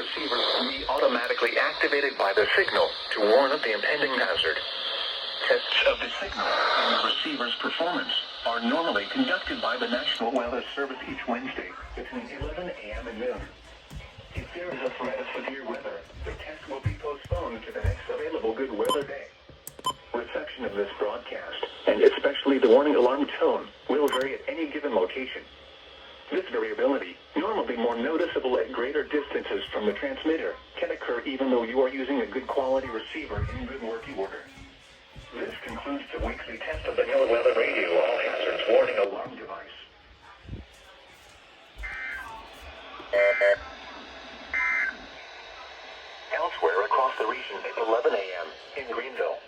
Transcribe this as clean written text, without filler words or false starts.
receivers will be automatically activated by the signal to warn of the impending hazard. Tests of the signal and the receiver's performance are normally conducted by the National Weather Service each Wednesday between 11 a.m. and noon. If there is a threat of severe weather, the test will be postponed to the next available good weather day. Reception of this broadcast, and especially the warning alarm tone, will vary at any given location. This variability, normally more noticeable at greater distances from the transmitter, can occur even though you are using a good quality receiver in good working order. This concludes the weekly test of the NOAA Weather Radio All Hazards Warning Alarm device. Elsewhere across the region at 11 a.m. in Greenville.